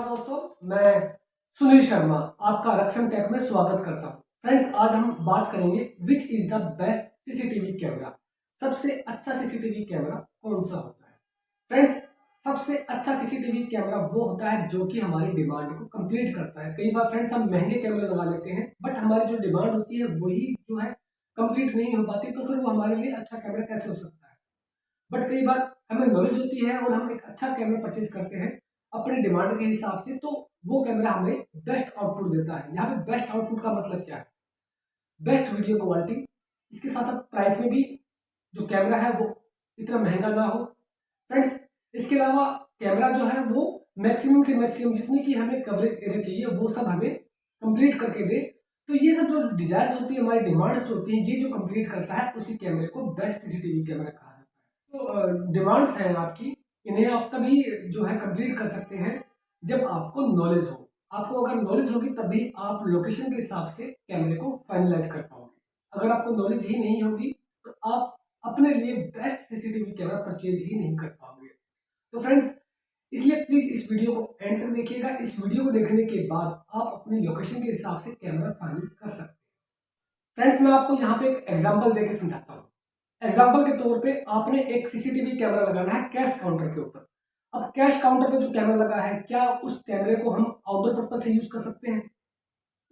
नमस्कार दोस्तों, मैं सुनील शर्मा आपका रक्षण टेक में स्वागत करता हूं। फ्रेंड्स, आज हम बात करेंगे which is the best CCTV camera. सबसे अच्छा सीसीटीवी कैमरा कौन सा होता है। फ्रेंड्स, सबसे अच्छा सीसीटीवी कैमरा वो होता है जो कि हमारी डिमांड को कंप्लीट करता है। कई बार फ्रेंड्स हम महंगे कैमरे लगा लेते हैं, बट हमारी जो डिमांड होती है वही जो है कंप्लीट नहीं हो पाती, तो फिर वो हमारे लिए अच्छा कैमरा कैसे हो सकता है। बट कई बार हमें नॉलेज होती है और हम एक अच्छा कैमरा परचेज करते हैं अपने डिमांड के हिसाब से, तो वो कैमरा हमें बेस्ट आउटपुट देता है। यहाँ पे बेस्ट आउटपुट का मतलब क्या है? बेस्ट वीडियो क्वालिटी, इसके साथ साथ प्राइस में भी जो कैमरा है वो इतना महंगा ना हो। फ्रेंड्स, इसके अलावा कैमरा जो है वो मैक्सिमम से मैक्सिमम जितनी की हमें कवरेज एरिया चाहिए वो सब हमें कंप्लीट करके दे। तो ये सब जो डिजायर्स होती है, हमारी डिमांड्स जो होती हैं, ये जो कंप्लीट करता है उसी कैमरे को बेस्ट सीसीटीवी कैमरा कहा जाता है। तो डिमांड्स हैं आपकी, इन्हें आप तभी जो है कंप्लीट कर सकते हैं जब आपको नॉलेज हो। आपको अगर नॉलेज होगी तभी आप लोकेशन के हिसाब से कैमरे को फाइनलाइज कर पाओगे। अगर आपको नॉलेज ही नहीं होगी तो आप अपने लिए बेस्ट सीसीटीवी कैमरा परचेज ही नहीं कर पाओगे। तो फ्रेंड्स, इसलिए प्लीज इस वीडियो को एंड तक देखिएगा। इस वीडियो को देखने के बाद आप अपनी लोकेशन के हिसाब से कैमरा फाइनल कर सकते हैं। फ्रेंड्स, मैं आपको यहाँ पे एक एग्जांपल देके समझाता हूँ। एग्जाम्पल के तौर पे आपने एक सीसीटीवी कैमरा लगाना है कैश काउंटर के ऊपर। अब कैश काउंटर पे जो कैमरा लगा है, क्या उस कैमरे को हम आउटडोर पर्पज से यूज कर सकते हैं?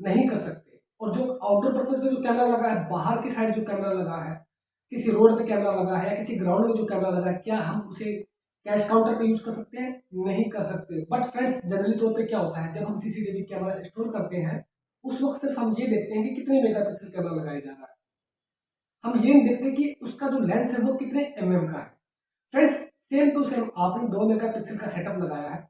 नहीं कर सकते। और जो आउटडोर पर्पज पे जो कैमरा लगा है, बाहर की साइड जो कैमरा लगा है, किसी रोड पे कैमरा लगा है या किसी ग्राउंड में जो कैमरा लगा है, क्या हम उसे कैश काउंटर पे यूज कर सकते हैं? नहीं कर सकते। बट फ्रेंड्स, जनरली तौर पे क्या होता है, जब हम सीसीटीवी कैमरा स्टोर करते हैं उस वक्त सिर्फ हम ये देखते हैं कि कितने मेगापिक्सल कैमरा लगाया जा रहा है। हम ये नहीं देखते कि उसका जो लेंस है वो कितने का है। फ्रेंड्स, सेम टू सेम आपने 2 मेगापिक्सल का सेटअप लगाया है,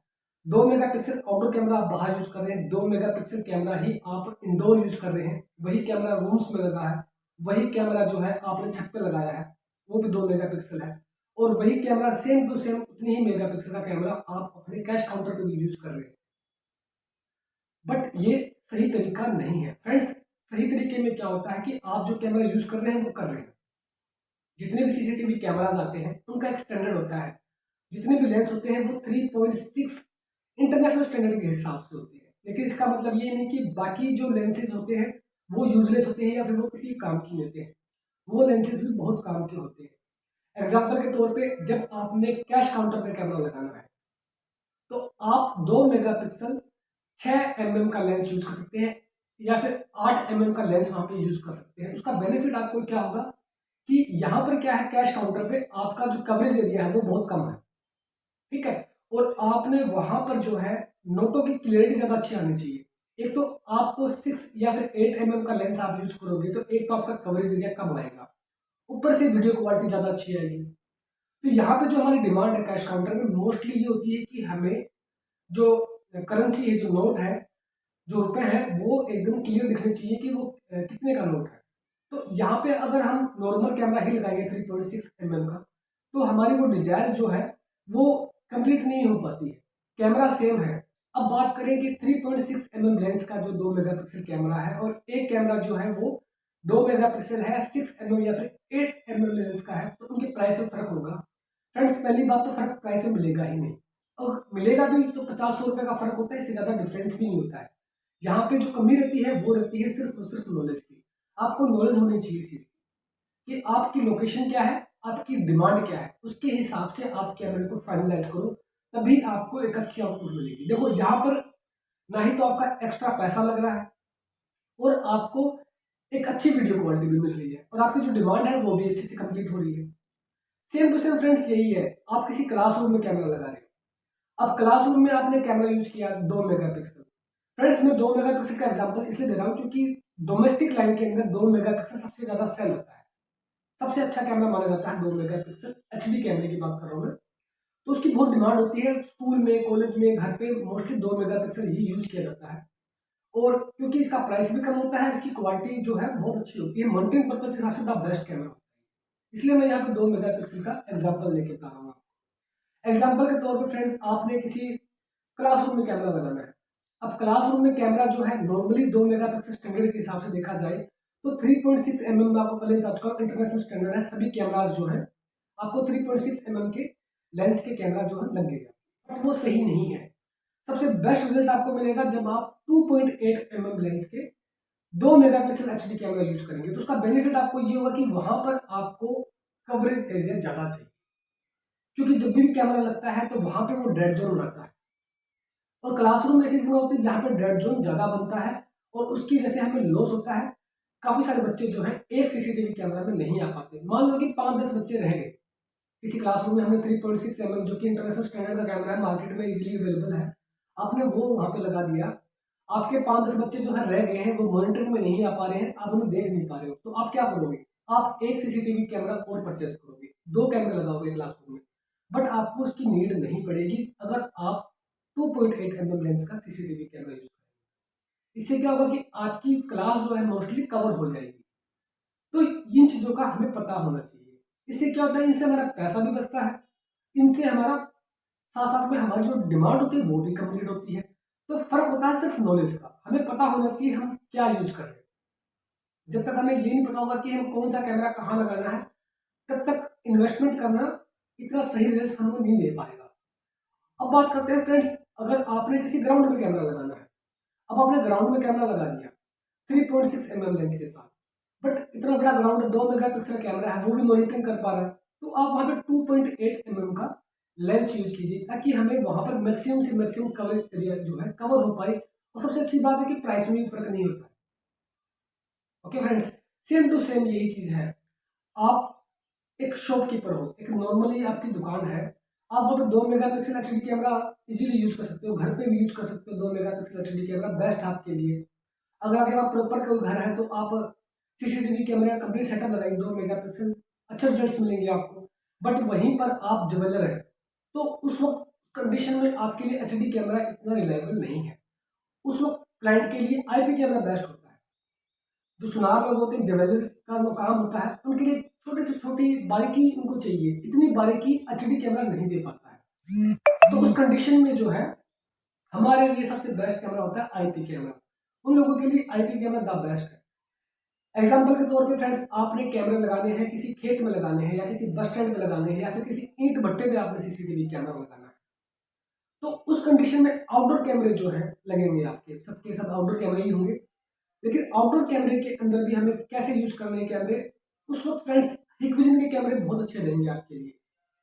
2 मेगापिक्सल आउटडोर कैमरा आप बाहर यूज कर रहे हैं, 2 मेगापिक्सल कैमरा ही आप इंडोर यूज कर रहे हैं, वही कैमरा रूम्स में लगा है, वही कैमरा जो है आपने छत पे लगाया है, वो भी 2 मेगापिक्सल है, और वही कैमरा सेम टू सेम उतनी ही मेगापिक्सल का कैमरा आप अपने कैश काउंटर पे भी यूज कर रहे हैं। बट ये सही तरीका नहीं है। फ्रेंड्स, सही तरीके में क्या होता है कि आप जो कैमरा यूज कर रहे हैं वो कर रहे हैं। जितने भी सीसीटीवी कैमराज आते हैं उनका एक स्टैंडर्ड होता है। जितने भी लेंस होते हैं वो 3.6 इंटरनेशनल स्टैंडर्ड के हिसाब से होते हैं। लेकिन इसका मतलब ये नहीं कि बाकी जो लेंसेज होते हैं वो यूजलेस होते हैं या फिर वो किसी काम की नहीं होते हैं। वो लेंसेज भी बहुत काम के होते हैं। एग्जाम्पल के तौर पे, जब आपने कैश काउंटर पे कैमरा लगाना है तो आप 2 मेगापिक्सल 6 का लेंस यूज कर सकते हैं या फिर 8 का लेंस वहां पे यूज कर सकते हैं। उसका बेनिफिट आपको क्या होगा कि यहाँ पर क्या है, कैश काउंटर पे आपका जो कवरेज एरिया है वो बहुत कम है, ठीक है, और आपने वहां पर जो है नोटों की क्लियरिटी ज्यादा अच्छी आनी चाहिए। एक तो आपको 6 या फिर 8 का लेंस आप यूज करोगे तो एक तो आपका कवरेज एरिया कम आएगा, ऊपर से वीडियो क्वालिटी ज्यादा अच्छी आएगी। तो यहाँ पे जो हमारी डिमांड है कैश काउंटर में मोस्टली ये होती है कि हमें जो करेंसी है, जो नोट है, जो रुपए हैं, वो एकदम क्लियर दिखने चाहिए कि वो कितने का नोट है। तो यहाँ पे अगर हम नॉर्मल कैमरा ही लगाएंगे 3.6 का, तो हमारी वो डिजायर जो है वो कंप्लीट नहीं हो पाती है। कैमरा सेम है। अब बात करें कि 3.6 लेंस का जो 2 मेगापिक्सल कैमरा है और एक कैमरा जो है वो 2 मेगापिक्सल है, 6 या फिर 8 लेंस का है, तो उनके प्राइस में फर्क होगा। फ्रेंड्स, पहली बात तो फर्क प्राइस में मिलेगा ही नहीं, और मिलेगा भी तो 50-100 रुपए का फर्क होता है, इससे ज्यादा डिफरेंस भी नहीं होता है। यहाँ पे जो कमी रहती है वो रहती है सिर्फ और सिर्फ नॉलेज की। आपको नॉलेज होनी चाहिए इस चीज की कि आपकी लोकेशन क्या है, आपकी डिमांड क्या है, उसके हिसाब से आप कैमरे को फाइनलाइज करो, तभी आपको एक अच्छी आउटपुट मिलेगी। देखो, यहाँ पर ना ही तो आपका एक्स्ट्रा पैसा लग रहा है और आपको एक अच्छी वीडियो क्वालिटी भी मिल रही है, और आपकी जो डिमांड है वो भी अच्छे से कंप्लीट हो रही है। सेम टू सेम फ्रेंड्स यही है, आप किसी क्लासरूम में कैमरा लगा रहे हैं। अब क्लासरूम में आपने कैमरा यूज किया 2 मेगापिक्सल। फ्रेंड्स, मैं 2 मेगापिक्सल का एग्जांपल इसलिए दे रहा हूँ क्योंकि डोमेस्टिक लाइन के अंदर 2 मेगापिक्सल सबसे ज्यादा सेल होता है। सबसे अच्छा कैमरा माना जाता है 2 मेगापिक्सल। एचडी कैमरे की बात कर रहा हूँ मैं। तो उसकी बहुत डिमांड होती है, स्कूल में, कॉलेज में, घर पे मोस्टली 2 मेगापिक्सल ही यूज किया जाता है। और क्योंकि इसका प्राइस भी कम होता है, इसकी क्वालिटी जो है बहुत अच्छी होती है, मॉनिटरिंग पर्पज के हिसाब से द बेस्ट कैमरा होता है। इसलिए मैं यहाँ पे 2 मेगापिक्सल का एग्जाम्पल लेके बता रहा हूँ। एग्जाम्पल के तौर पर फ्रेंड्स, आपने किसी क्लासरूम में कैमरा लगाना है। अब क्लासरूम में कैमरा जो है नॉर्मली 2 मेगापिक्सल स्टैंडर्ड के हिसाब से देखा जाए तो 3.6 में आपको पहले बता चुका हूं, इंटरनेशनल स्टैंडर्ड है। सभी कैमराज जो है आपको 3.6 के लेंस के कैमरा जो है लगेगा, बट वो सही नहीं है। सबसे बेस्ट रिजल्ट आपको मिलेगा जब आप 2.8 mm लेंस के 2 मेगापिक्सल एचडी कैमरा यूज करेंगे। तो उसका बेनिफिट आपको ये होगा कि वहां पर आपको कवरेज एरिया ज्यादा चाहिए, क्योंकि जब भी कैमरा लगता है तो वहां पे वो डेड जोन बनाता है, और क्लासरूम में ऐसी जगह होती है जहाँ पे डेड जोन ज्यादा बनता है और उसकी वजह से हमें लॉस होता है। काफी सारे बच्चे जो हैं एक सीसीटीवी कैमरा में नहीं आ पाते। मान लो कि 5-10 बच्चे रह गए किसी क्लासरूम में, हमने 3.6 mm जो कि इंटरनेशनल स्टैंडर्ड का कैमरा है, मार्केट में इजीली अवेलेबल है, आपने वो वहां पे लगा दिया। आपके 5-10 बच्चे जो है रह गए हैं, वो मॉनिटरिंग में नहीं आ पा रहे हैं, आप उन्हें देख नहीं पा रहे हो, तो आप क्या करोगे? आप एक सीसीटीवी कैमरा और परचेस करोगे, 2 कैमरे लगाओगे क्लासरूम में, बट आपको उसकी नीड नहीं पड़ेगी अगर आप 2.8 mm लेंस का सीसीटीवी कैमरा यूज करेंगे। इससे क्या होगा कि आपकी क्लास जो है मोस्टली कवर हो जाएगी। तो इन चीजों का हमें पता होना चाहिए। इससे क्या होता है, इनसे हमारा पैसा भी बचता है, इनसे हमारा साथ साथ में हमारी जो डिमांड होती है वो भी कंप्लीट होती है। तो फर्क होता है सिर्फ नॉलेज का, हमें पता होना चाहिए हम क्या यूज कर रहे हैं। जब तक हमें ये नहीं पता होगा कि हम कौन सा कैमरा कहाँ लगाना है, तब तक इन्वेस्टमेंट करना इतना सही रिजल्ट हमको नहीं दे पाएगा। अब बात करते हैं फ्रेंड्स, अगर आपने किसी ग्राउंड में कैमरा लगाना है, अब आपने ग्राउंड में कैमरा लगा दिया 3.6 mm लेंस के साथ, बट इतना बड़ा ग्राउंड 2 मेगापिक्सल कैमरा है, वो भी मॉनिटरिंग कर पा रहा है, तो आप वहां पे 2.8 mm का लेंस यूज कीजिए ताकि हमें वहां पर मैक्सिमम से मैक्सिमम कवरेज एरिया जो है कवर हो पाए। और सबसे अच्छी बात है कि प्राइस में भी फर्क नहीं होता है। Okay friends, same to same यही चीज है। आप एक शॉपकीपर हो, एक नॉर्मली आपकी दुकान है, आप वहाँ पे 2 megapixel HD camera easily use कर सकते हो, घर पे भी यूज कर सकते हो। 2 मेगापिक्सल एचडी कैमरा बेस्ट आपके लिए। अगर आपके पास प्रॉपर कोई घर है तो आप सीसीटीवी कैमरे का कंप्लीट सेटअप लगाइए, 2 मेगापिक्सल, अच्छे रिजल्ट्स मिलेंगे आपको। बट वहीं पर आप ज्वेलर है, तो उस वक्त कंडीशन में आपके लिए एचडी कैमरा इतना रिलायबल नहीं है। उस वक्त क्लाइंट के लिए आईपी कैमरा बेस्ट होता है। जो सुनार लोग होते हैं, ज्वेलर्स का जो काम होता है, उनके लिए छोटे से छोटी बारीकी उनको चाहिए, इतनी बारीकी एचडी कैमरा नहीं दे पाता है। तो उस कंडीशन में जो है हमारे लिए सबसे बेस्ट कैमरा होता है आईपी कैमरा। उन लोगों के लिए आईपी कैमरा द बेस्ट है। एग्जाम्पल के तौर पे फ्रेंड्स, आपने कैमरे लगाने हैं, किसी खेत में लगाने हैं या किसी बस स्टैंड में लगाने हैं या फिर किसी ईंट भट्टे पे आपने सीसीटीवी कैमरा लगाना है, तो उस कंडीशन में आउटडोर कैमरे जो है लगेंगे, आपके सबके सब आउटडोर कैमरे ही होंगे। लेकिन आउटडोर कैमरे के अंदर भी हमें कैसे यूज करने हैं कैमरे, उस वक्त फ्रेंड्स हिक्विजन के कैमरे बहुत अच्छे रहेंगे आपके लिए,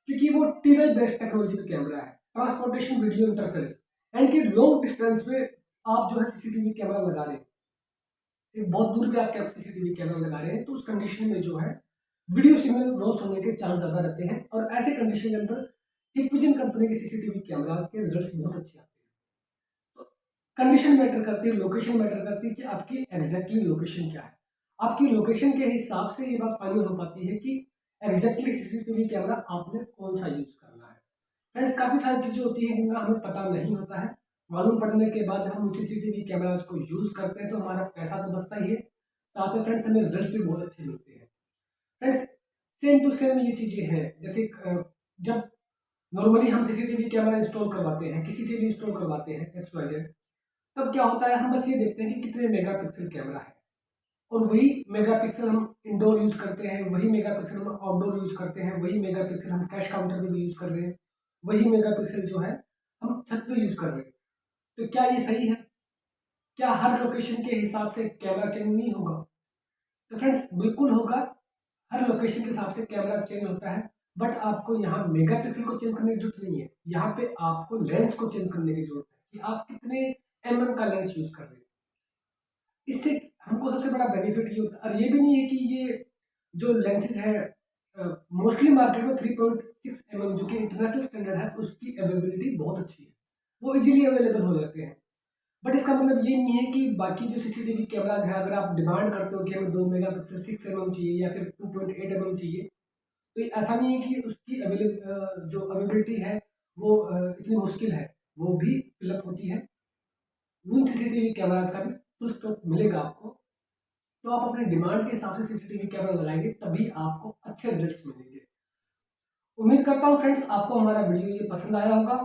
क्योंकि वो टीवाई बेस्ड टेक्नोलॉजी का कैमरा है, ट्रांसपोर्टेशन वीडियो इंटरफेरेंस, एंड कि लॉन्ग डिस्टेंस पे आप जो है सीसीटीवी कैमरा लगा रहे हैं, एक बहुत दूर पे आप सीसीटीवी कैमरा लगा रहे हैं, तो उस कंडीशन में जो है वीडियो सिग्नल लॉस होने के चांस ज्यादा रहते हैं। और ऐसे कंडीशन के अंदर हिक्विजन कंपनी के सीसीटीवी कैमरास के रिजल्ट्स बहुत अच्छे आते हैं। कंडीशन मैटर करती है, लोकेशन मैटर करती है कि आपकी एग्जैक्टली लोकेशन क्या है। आपकी लोकेशन के हिसाब से ये बात फाइनल हो पाती है कि एग्जैक्टली सीसीटीवी कैमरा आपने कौन सा यूज करना है। फ्रेंड्स, काफ़ी सारी चीज़ें होती हैं जिनका हमें पता नहीं होता है। मालूम पड़ने के बाद जब हम सीसीटीवी कैमराज को यूज़ करते हैं तो हमारा पैसा तो बचता ही है, साथ में फ्रेंड्स हमें रिजल्ट भी बहुत अच्छे मिलते हैं। फ्रेंड्स, सेम टू सेम ये चीज़ें हैं, जैसे जब नॉर्मली हम सीसीटीवी कैमरा इंस्टॉल करवाते हैं, किसी से भी इंस्टॉल करवाते हैं XYZ, तब क्या होता है, हम बस ये देखते हैं कि कितने मेगापिक्सल कैमरा है, और वही मेगापिक्सल हम इंडोर यूज करते हैं, वही मेगापिक्सल हम आउटडोर यूज करते हैं, वही मेगापिक्सल हम कैश काउंटर पे भी यूज कर रहे हैं, वही मेगापिक्सल जो है हम छत पे यूज कर रहे हैं। तो क्या ये सही है? क्या हर लोकेशन के हिसाब से कैमरा चेंज नहीं होगा? तो फ्रेंड्स बिल्कुल होगा, हर लोकेशन के हिसाब से कैमरा चेंज होता है, बट आपको यहाँ मेगापिक्सल को चेंज करने की जरूरत नहीं है, यहाँ पे आपको लेंस को चेंज करने की जरूरत है कि आप कितने का लेंस यूज कर रहे हैं। इससे हमको सबसे बड़ा बेनिफिट ये होता है, और ये भी नहीं है कि ये जो लेंसेज है मोस्टली मार्केट में 3.6 mm जो कि इंटरनेशनल स्टैंडर्ड है, उसकी अवेलेबिलिटी बहुत अच्छी है, वो इजीली अवेलेबल हो जाते हैं। बट इसका मतलब ये नहीं है कि बाकी जो सीसीटीवी कैमराज हैं, अगर आप डिमांड करते हो कि हमें 2 मेगापिक्सल 6 mm चाहिए या फिर 2.8 mm चाहिए, तो ये ऐसा नहीं है कि उसकी जो अवेलेबिलिटी है वो इतनी मुश्किल है, वो भी फिलअप होती है। उन सीसीटीवी कैमराज का भी फुल स्टॉक मिलेगा आपको। तो आप अपने डिमांड के हिसाब से सीसीटीवी कैमरा लगाएंगे, तभी आपको अच्छे रिजल्ट्स मिलेंगे। उम्मीद करता हूँ फ्रेंड्स आपको हमारा वीडियो ये पसंद आया होगा।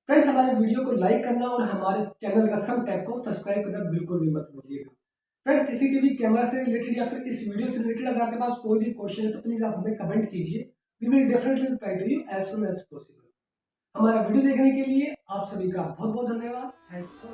फ्रेंड्स, हमारे वीडियो को लाइक करना और हमारे चैनल रक्षम टैग को सब्सक्राइब करना बिल्कुल भी मत भूलिएगा। फ्रेंड्स, सीसीटीवी कैमरा से रिलेटेड या फिर इस वीडियो से रिलेटेड अगर आपके पास कोई भी क्वेश्चन है तो प्लीज़ आप हमें कमेंट कीजिए। We will definitely reply to you as soon as possible. हमारा वीडियो देखने के लिए आप सभी का बहुत बहुत धन्यवाद। Thanks for